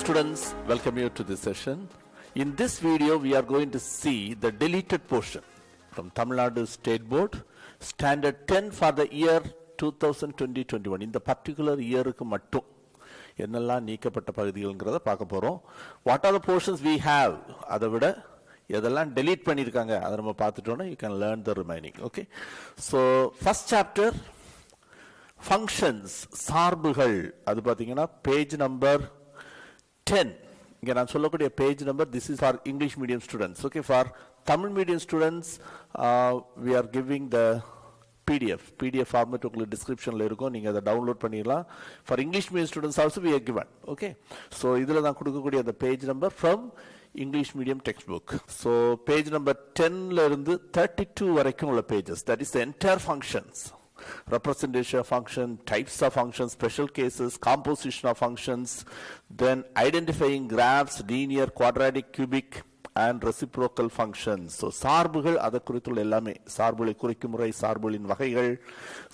Students, welcome you to this session. In this video, we are going to see the deleted portion from Tamil Nadu State Board, Standard 10 for the year 2020-21. In the particular year, என்னெல்லாம் நீக்கப்பட்ட பகுதிகள்ங்கிறத பார்க்க போறோம். What are the portions we have? அதை விட எதெல்லாம் delete பண்ணிருக்காங்க அதை நம்ம பார்த்துட்டோம்னா you can learn the remaining. Okay. So first chapter, functions, சார்புகள். அது பார்த்தீங்கன்னா பேஜ் நம்பர் 10. இங்க நான் சொல்லக்கூடிய page number, this is for English medium students. Okay, for Tamil medium students we are giving the PDF format உங்களுக்கு descriptionல இருக்கும், நீங்க அதை டவுன்லோட் பண்ணிடலாம். For English medium students also we are given. Okay, so இதுல நான் கொடுக்கக்கூடிய அந்த page number from English medium textbook. So page number 10ல இருந்து 32 வரைக்கும் உள்ள pages, that is the entire functions. Representation of function, types of functions, special cases, composition of functions, then identifying graphs, linear, quadratic, cubic and reciprocal functions. So சார்புகள் அதை குறித்துள்ள எல்லாமே, சார்புகளை குறிக்கும் முறை, சார்புகளின் வகைகள்,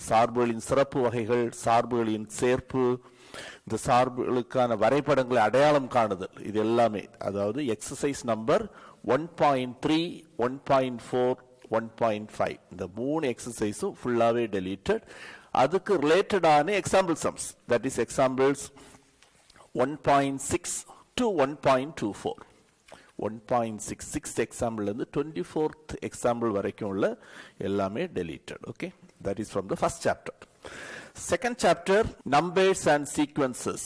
சார்புகளின் சிறப்பு வகைகள், சார்புகளின் சேர்ப்பு, இந்த சார்புகளுக்கான வரைபடங்களை அடையாளம் காணுதல், இது எல்லாமே. அதாவது எக்ஸசைஸ் நம்பர் 1.3, 1.4, 1.5 இந்த மூணு எக்ஸசைஸும் ஃபுல்லாவே deleted. அதுக்கு ரிலேட்டடான example sums, that is examples 1.6 to 1.24. 1.6 6th example இருந்து 24th எக்ஸாம்பிள் வரைக்கும் உள்ள எல்லாமே deleted. Okay, that is from the first chapter. Second chapter, numbers and sequences.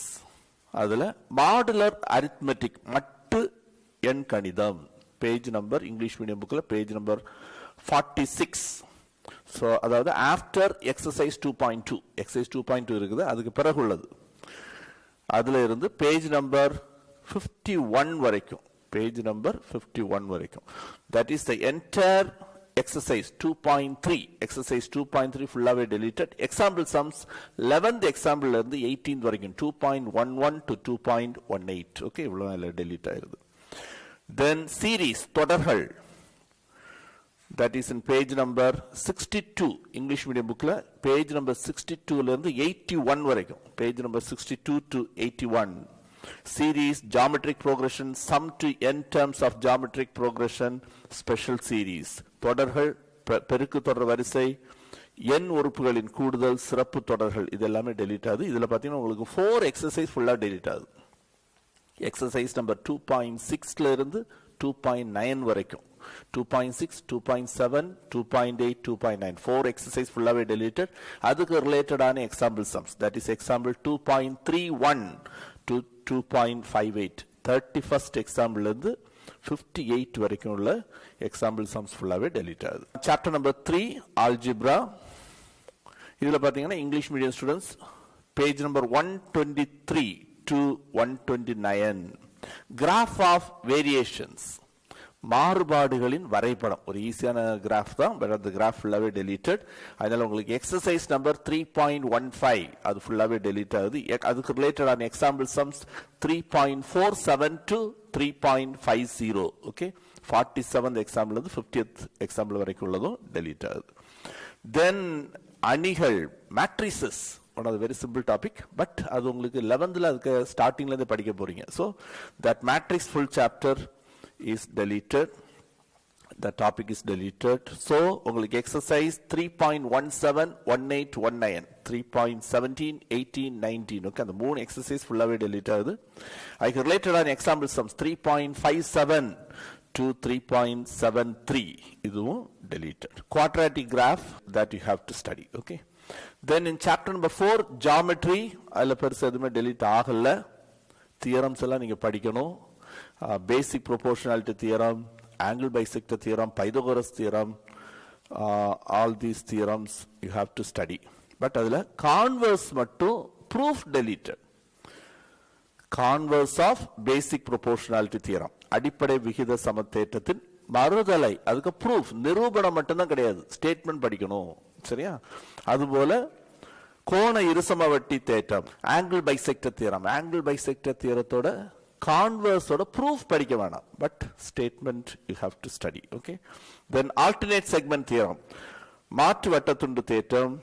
அதுல மாடுலர் அரித்மெட்டிக், மட்டு எண் கணிதம், பேஜ் நம்பர் இங்கிலீஷ் மீடியம் புக்ல பேஜ் நம்பர் 46. ஸோ அதாவது ஆஃப்டர் எக்ஸசைஸ் 2.2, எக்ஸசைஸ் 2.2 இருக்குது, அதுக்கு பிறகு உள்ளது. அதுல இருந்து பேஜ் நம்பர் 51 வரைக்கும், பேஜ் நம்பர் 51 வரைக்கும், that is the entire exercise 2.3. Exercise 2.3 ஃபுல்லாவே deleted. எக்ஸாம்பிள் சம்ஸ் 11th எக்ஸாம்பிள்ல இருந்து 18th வரைக்கும் 2.11 to 2.18. ஓகே, இவ்வளவு இல்லை delete ஆயிருது. Then series, தொடர்கள், that is in page number 62 English medium bookல page number 62 ல இருந்து 81 வரைக்கும், page number 62 to 81. Series, geometric progression, sum to n terms of geometric progression, special series. தொடர்கள், பெருக்கு தொடர் வரிசை, n உறுப்புகளின் கூடுதல், சிறப்பு தொடர்கள், இது எல்லாமே delete ஆகுது. இதுல பாத்தீங்கன்னா உங்களுக்கு 4 எக்ஸசைஸ் ஃபுல்லா delete ஆகுது. எக்ஸசைஸ் நம்பர் 2.6 ல இருந்து 2.9 வரைக்கும், 2.6, 2.7, 2.8, 2.9, 4 எக்ஸசைஸ் ஃபுல்லாவே deleted. அதுக்கு ரிலேட்டடான example sums, that is example 2.31 to 2.58, 31st example இருந்து 58 வரைக்கும் உள்ள எக்ஸாம்பிள் சம்ஸ் ஃபுல்லாவே delete ஆகுது. Chapter number 3, algebra. இதுல பாத்தீங்கன்னா English medium students page number 123 to 129. Graph of variations, மாறுபாடுகளின் வரைபடம், ஒரு ஈஸியான கிராஃப் தான், பட் அந்த கிராஃப் ஃபுல்லாவே deleted. அதனால உங்களுக்கு எக்ஸசைஸ் நம்பர் 3.15 அது ஃபுல்லாவே delete ஆகுது. அதுக்கு ரிலேட்டடான example sums 3.47 to 3.50. Okay, 47th example இருந்து 50th எக்ஸாம்பிள் வரைக்கும் உள்ளதும் delete ஆகுது. தென் அணிகள், matrices, one of the very simple topic, but அது உங்களுக்கு 11th அதுக்கு ஸ்டார்டிங்ல இருந்து படிக்க போறீங்க. So that matrix full chapter is deleted, the topic is deleted. So உங்களுக்கு exercise 3.17, 18, 19, 3.17, 18, 19. okay, அந்த மூணு எக்ஸசைஸ் ஃபுல்லாவே delete ஆகுது. அதுக்கு ரிலேட்டடான எக்ஸாம்பிள் சம்ஸ் 3.57 to 3.73 இதுவும் deleted. Quadratic graph that you have to study. Okay, then in chapter number 4, geometry, அதுல பெருசா எதுவுமே delete ஆகல. தியரம்ஸ் எல்லாம் நீங்க படிக்கணும். Basic proportionality theorem, angle bisector theorem, Pythagoras theorem, all these theorems you have to study. But அதுல converse மட்டும் proof deleted. Converse of basic proportionality theorem, அடிப்படை விகித சமத்தேற்றத்தின் மறுதலை, அதுக்கு ப்ரூஃப், நிரூபணம் மட்டும்தான் கிடையாது, ஸ்டேட்மெண்ட் படிக்கணும். சரியா? அதுபோல கோண இருசமவட்டி தேற்றம், angle bisector theorem, angle bisector தியரத்தோட கான்வர்ஸோட ப்ரூஃப் படிக்க வேணாம், but statement you have to study. Okay, then alternate segment theorem, மாற்று வட்டத்துண்டு தேற்றம்,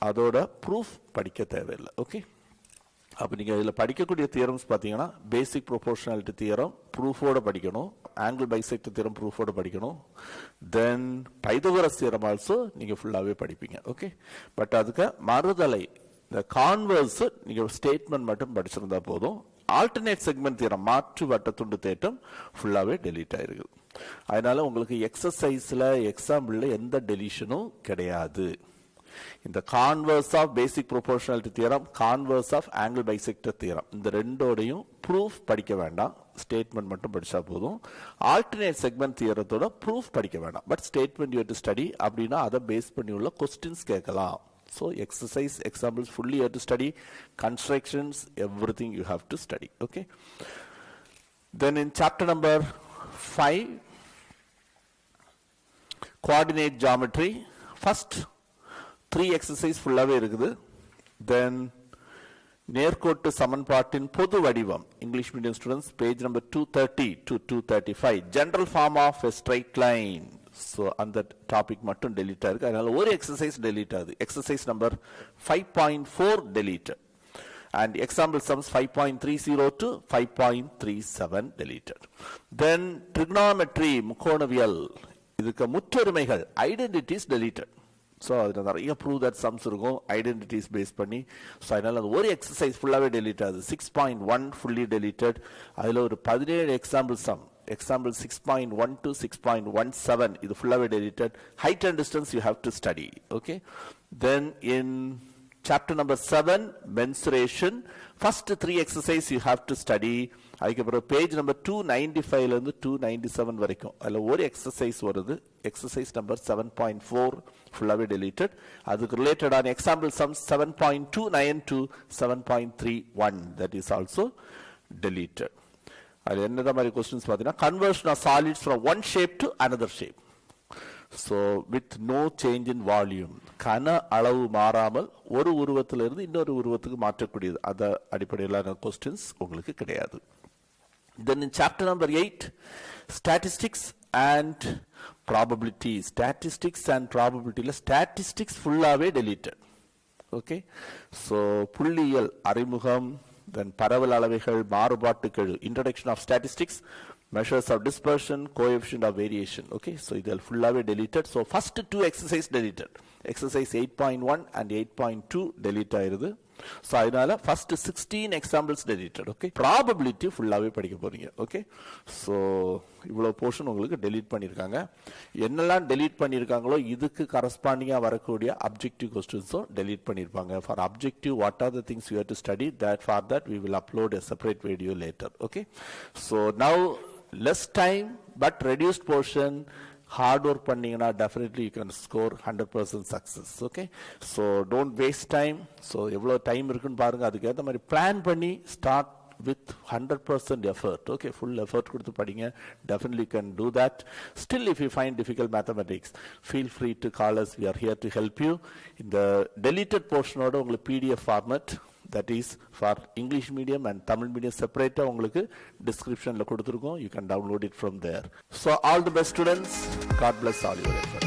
அதோட ப்ரூஃப் படிக்க தேவையில்லை. ஓகே, அப்போ நீங்கள் இதில் படிக்கக்கூடிய தியரம்ஸ் பார்த்தீங்கன்னா பேசிக் ப்ரொபோர்ஷனாலிட்டி தியரம் ப்ரூஃபோடு படிக்கணும், ஆங்கிள் பைசெக்டர் தியரம் ப்ரூஃபோடு படிக்கணும், தென் பைதகோரஸ் தியரம் ஆல்சோ நீங்கள் ஃபுல்லாகவே படிப்பீங்க. ஓகே, பட் அதுக்கு மறுதலை இந்த கான்வர்ஸ் நீங்கள் ஸ்டேட்மெண்ட் மட்டும் படிச்சிருந்தா போதும். ஆல்டர்னேட் செக்மெண்ட் தியரம் மாற்று வட்டத்துண்டு தேட்டம் ஃபுல்லாகவே டெலீட் ஆயிருக்குது. அதனால உங்களுக்கு எக்ஸசைஸில் எக்ஸாம்பிளில் எந்த டெலிஷனும் கிடையாது. இந்த converse of basic proportionality theorem, converse of angle bisector theorem, இந்த ரெண்டோடையும் ப்ரூஃப் படிக்க வேண்டாம், ஸ்டேட்மெண்ட் மட்டும் படிச்சா போதும். ஆல்டர்னேட் செக்மெண்ட் தியரத்தோட ப்ரூஃப் படிக்க வேண்டாம், but statement you to study. அப்படின்னா அதை பேஸ் பண்ணி உள்ள கொஸ்டின்ஸ் கேட்கலாம். So exercise examples fully you have to study, constructions, everything you have to study. Okay, then in chapter number 5, coordinate geometry, first 3 exercise full-ஆவே இருக்குது. Then நேர்கோட்டு சமன்பாட்டின் பொது வடிவம், English medium students, page number 230 to 235, general form of a straight line. So அந்த topic மட்டும் delete ஆயிருக்கு. அதனால ஒரு எக்ஸசைஸ் டெலீட் ஆகுது. Exercise number 5.4 deleted and example sums 5.30 to 5.37 deleted. Then trigonometry, முக்கோணவியல், இதுக்கு முற்றொருமைகள், ஐடென்டிட்டிஸ் deleted. ஸோ அதில் நிறைய ப்ரூவ் தட் சம்ஸ் இருக்கும் ஐடென்டிட்டிஸ் பேஸ் பண்ணி. ஸோ அதனால் அது ஒரு எக்ஸசைஸ் ஃபுல்லாகவே டெலீட் ஆகுது. 6.1 ஃபுல்லி டெலீட்டட். அதில் ஒரு 17 எக்ஸாம்பிள் சம், example 6.1 to 6.17 இது ஃபுல்லாவே deleted. Height and distance you have to study. Okay, then in chapter number 7, mensuration, first 3 exercise you have to study. அதுக்கப்புறம் பேஜ் நம்பர் 295 இருந்து 297 வரைக்கும் அதில் ஒரு எக்ஸசைஸ் வருது, எக்ஸசைஸ் நம்பர் 7.4 ஃபுல்லாவே deleted. அதுக்கு ரிலேட்டடான example sums 7.29 to 7.31 that is also deleted. அது என்னத மாதிரி क्वेश्चंस பார்த்தீங்கன்னா conversion of solids from one shape to another shape, so with no change in volume, கன அளவு மாறாமல் ஒரு உருவத்திலிருந்து இன்னொரு உருவத்துக்கு மாற்றக்கூடியது, அத அடிப்படையிலான क्वेश्चंस உங்களுக்கு கிடையாது. Then in chapter number 8, statistics and probability, statistics and probability ல statistics ஃபுல்லாவே deleted. Okay, so புள்ளியியல் அறிமுகம், then பரவல் அளவைகள், மாறுபாட்டுகள், introduction of statistics, measures of dispersion, coefficient of variation. Okay, so இதெல்லாம் ஃபுல்லாவே deleted. So first 2 exercise deleted, exercise 8.1 and 8.2 delete ஆயிருது. So அதனால first 16 examples deleted. Okay, probability ஃபுல்லாவே படிக்க போறீங்க. Okay, so இவ்வளவு போர்ஷன் உங்களுக்கு delete பண்ணிருக்காங்க. என்னெல்லாம் delete பண்ணிருக்காங்களோ இதுக்கு கரஸ்பாண்டிங்கா வரக்கூடிய objective questions delete பண்ணிருப்பாங்க. For objective, what are the things you have to study, that for that we will upload a separate video later. Okay, so now less time but reduced portion, hard work பண்ணீங்கன்னா definitely you can score 100% success. Okay, so don't waste time. So எவ்வளவு time இருக்குன்னு பாருங்க, அதுக்கு ஏத்த மாதிரி plan பண்ணி start with 100% effort. Okay, full effort கொடுத்து படிங்க, definitely can do that. Still if you find difficult mathematics, feel free to call us, we are here to help you. In the deleted portion ஓட உங்களுக்கு PDF format, that is for English medium and Tamil medium separate உங்களுக்கு descriptionல கொடுத்திருக்கோம், you can download it from there. So all the best students, God bless all your efforts.